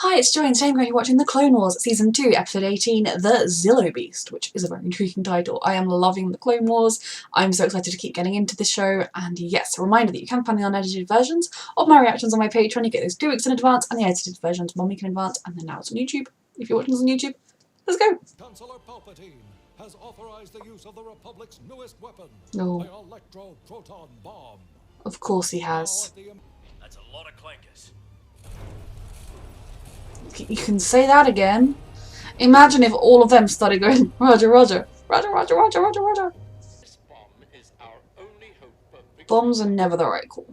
Hi, it's Joy, and today I'm going to be watching The Clone Wars Season 2, Episode 18, The Zillo Beast, which is a very intriguing title. I am loving The Clone Wars. I'm so excited to keep getting into this show, and yes, a reminder that you can find the unedited versions of my reactions on my Patreon. You get those 2 weeks in advance, and the edited versions 1 week in advance, and then now it's on YouTube. If you're watching this on YouTube, let's go! Chancellor Palpatine has authorized the use of the Republic's newest weapon, No. the electro-proton bomb. Of course he has. That's a lot of clankers. You can say that again. Imagine if all of them started going, Roger, Roger, Roger, Roger, Roger, Roger, Roger. This bomb is our only hope for victory. Bombs are never the right call.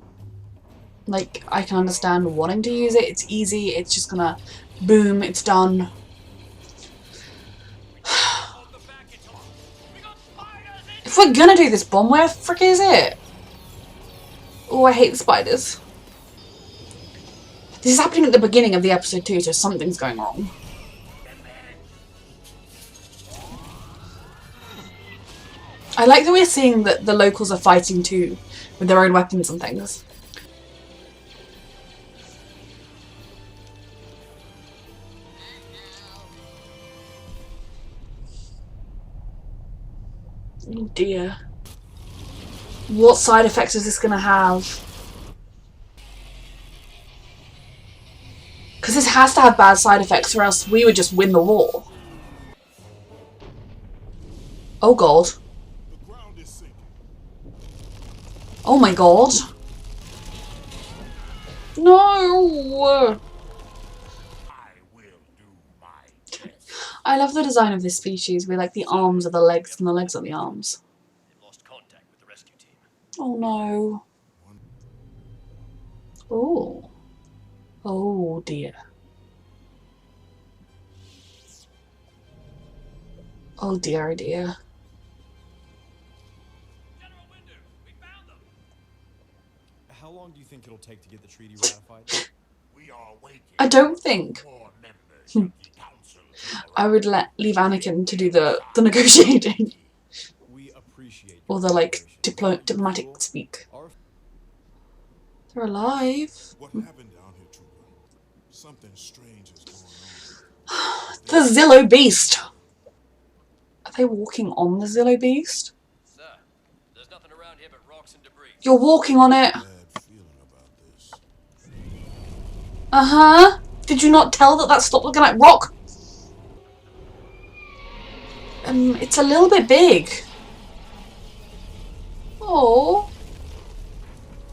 Like, I can understand wanting to use it, it's easy, it's just gonna boom, it's done. If we're gonna do this bomb, where the frick is it? Oh, I hate the spiders. This is happening at the beginning of the episode too, so something's going wrong. I like that we're seeing that the locals are fighting too, with their own weapons and things. Oh dear. What side effects is this going to have? Because this has to have bad side effects or else we would just win the war. Oh god. Oh my god. No! I love the design of this species, where like the arms are the legs and the legs are the arms. Lost contact with the rescue team. Oh no. Oh. Oh dear. Oh dear, oh dear. General Windu, we found them. How long do you think it'll take to get the treaty ratified? We are waiting I don't think for members of the council. I would leave Anakin to do the negotiating. We appreciate Or the like diplomatic speak. They're alive. What happened down here, Trooper? Something strange is going on. The Zillo Beast. Are they walking on the Zillo Beast? Sir, there's nothing around here but rocks and debris. You're walking on it. Bad feeling about this. Uh-huh. Did you not tell that stopped looking like rock? It's a little bit big. Oh.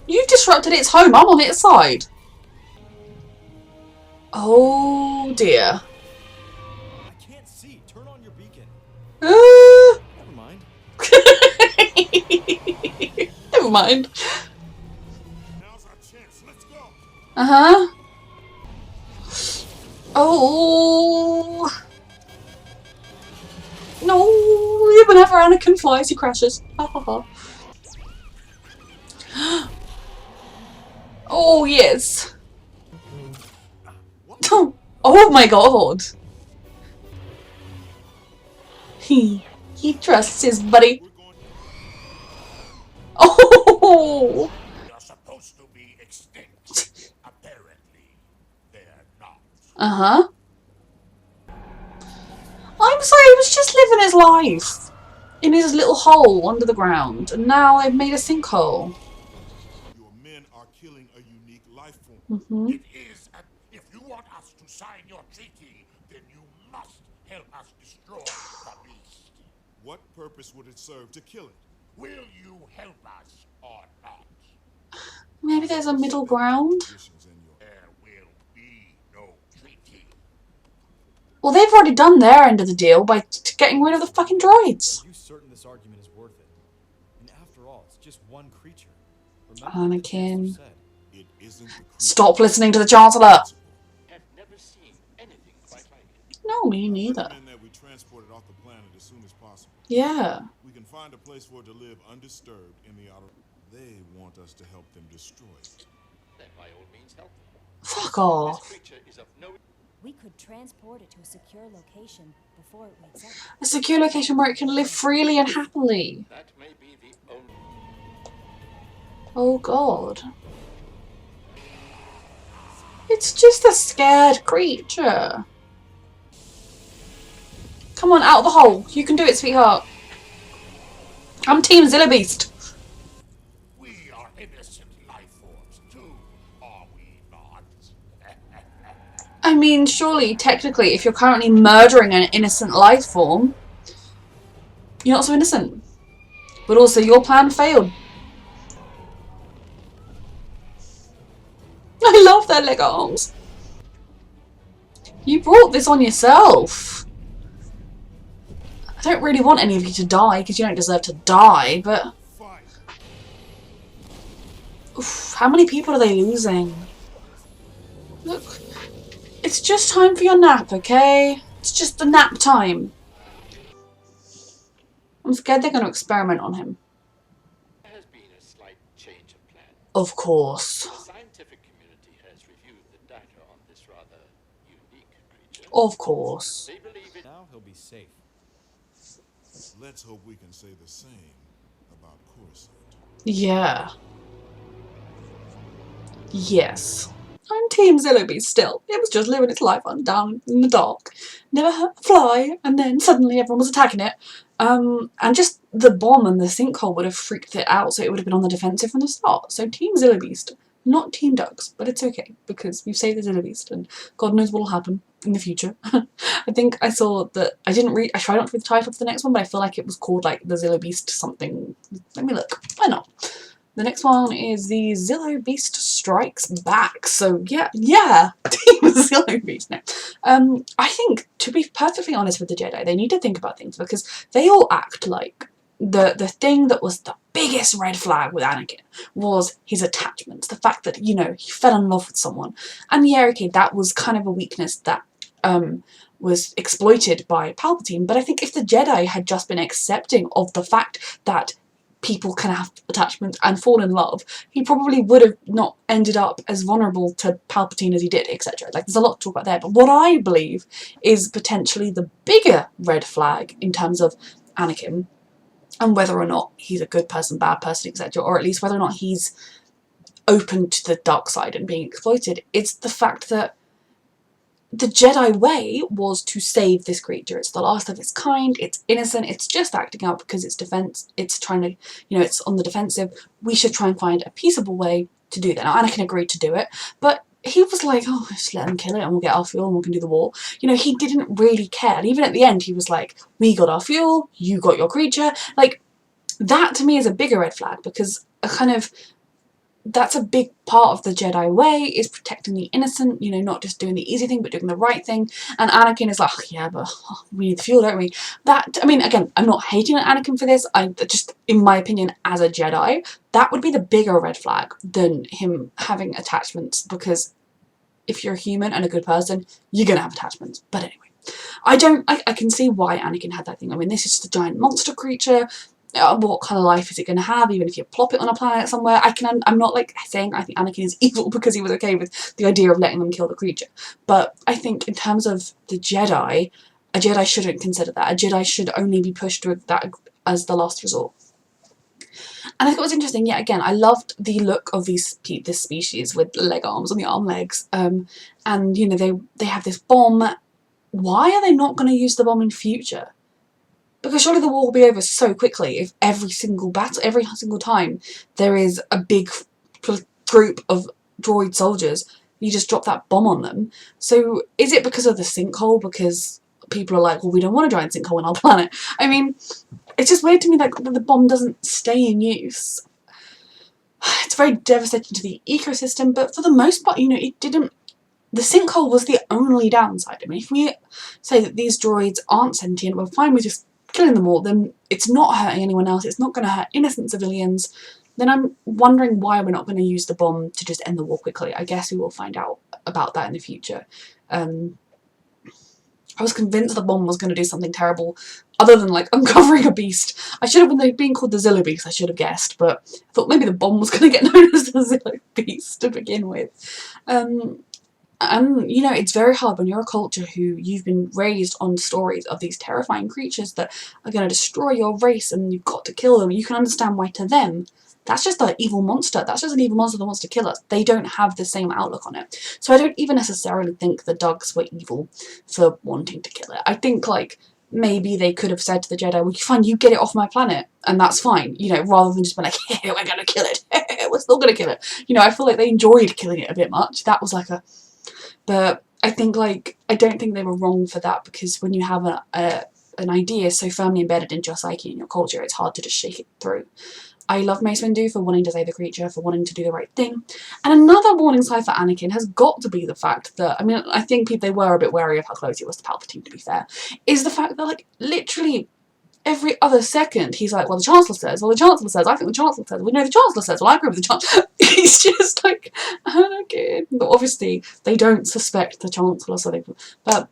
You've disrupted its home. I'm on its side. Oh dear. I can't see. Turn on your beacon. Never mind. Never mind. Now's our chance. Let's go. Uh-huh. Oh. No, whenever Anakin flies, he crashes. Ha ha ha. Oh, yes. Oh my god. He trusts his buddy. Oh. They are supposed to be extinct. Apparently, they're not. Uh-huh. I'm sorry, he was just living his life in his little hole under the ground, and now they've made a sinkhole. Your men are killing a unique life form. Mm-hmm. It is, and if you want us to sign your treaty, then you must help us destroy the beast. What purpose would it serve to kill it? Will you help us or not? Maybe there's a middle ground? Conditions in your- There will be no treaty. Well, they've already done their end of the deal by getting rid of the fucking droids. Are you certain this argument is worth it? And after all, it's just one creature. Anakin. Said. It isn't the creature. Stop listening to the Chancellor. Have never seen anything quite like it. No, me neither. Recommend that we transport it off the planet as soon as possible. Yeah. We can find a place for it to live undisturbed in the outer. They want us to help them destroy it. Then by all means help them. Fuck This off. creature is of no. We could transport it to a secure location before it wakes up. A secure location where it can live freely and happily. That may be the only. Oh god. It's just a scared creature. Come on, out of the hole. You can do it, sweetheart. I'm Team Zillo Beast. We are innocent life forms too, are we not? I mean, surely, technically, if you're currently murdering an innocent life form, you're not so innocent. But also, your plan failed. I love their leg arms. You brought this on yourself. I don't really want any of you to die, because you don't deserve to die, but... Fight. Oof, how many people are they losing? Look, it's just time for your nap, okay? It's just the nap time. I'm scared they're going to experiment on him. There has been a slight change of plan. Of course. The scientific community has reviewed the data on this rather unique creature. Of course. They believe it. Now he'll be safe. Let's hope we can say the same about Coruscant. Yeah. Yes. I'm Team Zillow still. It was just living its life on down in the dark. Never hurt a fly, and then suddenly everyone was attacking it. And just the bomb and the sinkhole would have freaked it out, so it would have been on the defensive from the start. So Team Zillow Beast, not Team Ducks, but it's okay, because we've saved the Zillow Beast, and God knows what'll happen in the future. I think I saw that, I tried not to read the title for the next one, but I feel like it was called like the Zillow Beast something. Let me look, why not? The next one is the Zillo Beast Strikes Back. So yeah, Team Zillo Beast now. I think, to be perfectly honest with the Jedi, they need to think about things, because they all act like the thing that was the biggest red flag with Anakin was his attachments. The fact that, you know, he fell in love with someone. And yeah, okay, that was kind of a weakness that was exploited by Palpatine. But I think if the Jedi had just been accepting of the fact that people can have attachments and fall in love, he probably would have not ended up as vulnerable to Palpatine as he did, etc. Like, there's a lot to talk about there, but what I believe is potentially the bigger red flag in terms of Anakin, and whether or not he's a good person, bad person, etc., or at least whether or not he's open to the dark side and being exploited, it's the fact that the Jedi way was to save this creature. It's the last of its kind, it's innocent, it's just acting out because it's defense, it's trying to, you know, it's on the defensive. We should try and find a peaceable way to do that. Now, Anakin agreed to do it, but he was like, oh, just let them kill it and we'll get our fuel and we can do the war. You know, he didn't really care. And even at the end, he was like, we got our fuel, you got your creature. Like, that to me is a bigger red flag, because a kind of, that's a big part of the Jedi way, is protecting the innocent, you know, not just doing the easy thing, but doing the right thing. And Anakin is like, oh, yeah, but we need the fuel, don't we? That, I mean, again, I'm not hating on Anakin for this. I just, in my opinion, as a Jedi, that would be the bigger red flag than him having attachments, because if you're a human and a good person, you're gonna have attachments. But anyway, I can see why Anakin had that thing. I mean, this is just a giant monster creature. What kind of life is it going to have, even if you plop it on a planet somewhere? I'm not like saying I think Anakin is evil because he was okay with the idea of letting them kill the creature. But I think in terms of the Jedi, a Jedi shouldn't consider that. A Jedi should only be pushed with that as the last resort. And I thought it was interesting, yet again, I loved the look of this species with leg arms on the arm legs. And, you know, they have this bomb. Why are they not going to use the bomb in future? Because surely the war will be over so quickly if every single battle, every single time there is a big group of droid soldiers, you just drop that bomb on them. So is it because of the sinkhole? Because people are like, well, we don't want a giant sinkhole on our planet. I mean, it's just weird to me that the bomb doesn't stay in use. It's very devastating to the ecosystem, but for the most part, you know, it didn't. The sinkhole was the only downside. I mean, if we say that these droids aren't sentient, we're fine with just killing them all, then it's not hurting anyone else, it's not going to hurt innocent civilians, then I'm wondering why we're not going to use the bomb to just end the war quickly. I guess we will find out about that in the future. I was convinced the bomb was going to do something terrible other than like uncovering a beast. I should have, when they'd been called the Zillo Beast, I should have guessed, but I thought maybe the bomb was going to get known as the Zillo Beast to begin with. And, you know, it's very hard when you're a culture who you've been raised on stories of these terrifying creatures that are going to destroy your race and you've got to kill them. You can understand why to them that's just an evil monster. That's just an evil monster that wants to kill us. They don't have the same outlook on it. So I don't even necessarily think the dogs were evil for wanting to kill it. I think, like, maybe they could have said to the Jedi, well, fine, you get it off my planet, and that's fine, you know, rather than just be like, hey, we're gonna kill it, we're still gonna kill it. You know, I feel like they enjoyed killing it a bit much. That was like a... But I think, like, I don't think they were wrong for that, because when you have an idea so firmly embedded into your psyche and your culture, it's hard to just shake it through. I love Mace Windu for wanting to save the creature, for wanting to do the right thing. And another warning sign for Anakin has got to be the fact that, I mean, I think they were a bit wary of how close he was to Palpatine, to be fair, is the fact that, like, literally every other second he's like, well, the Chancellor says, well, the Chancellor says, I think the Chancellor says, well, no, the Chancellor says, well, I agree with the Chancellor. He's just like, Anakin. But obviously they don't suspect the Chancellor, so they... But,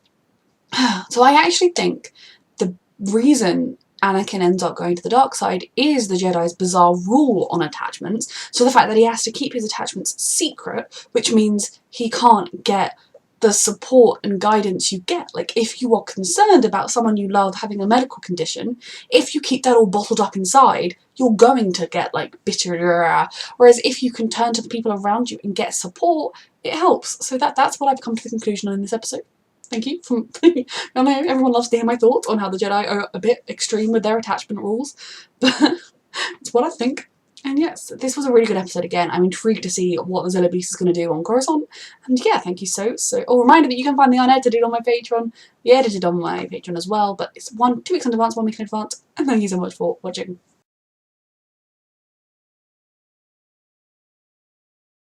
so I actually think the reason Anakin ends up going to the dark side is the Jedi's bizarre rule on attachments. So the fact that he has to keep his attachments secret, which means he can't get the support and guidance you get. Like, if you are concerned about someone you love having a medical condition, if you keep that all bottled up inside, you're going to get, like, bitter. Whereas if you can turn to the people around you and get support, it helps. So that's what I've come to the conclusion on in this episode. Thank you. I know everyone loves to hear my thoughts on how the Jedi are a bit extreme with their attachment rules, but it's what I think. And yes, this was a really good episode again. I'm intrigued to see what the Zillo Beast is going to do on Coruscant. And yeah, thank you so. Oh, reminder that you can find the unedited on my Patreon, the edited on my Patreon as well, but it's 2 weeks in advance, 1 week in advance. And thank you so much for watching.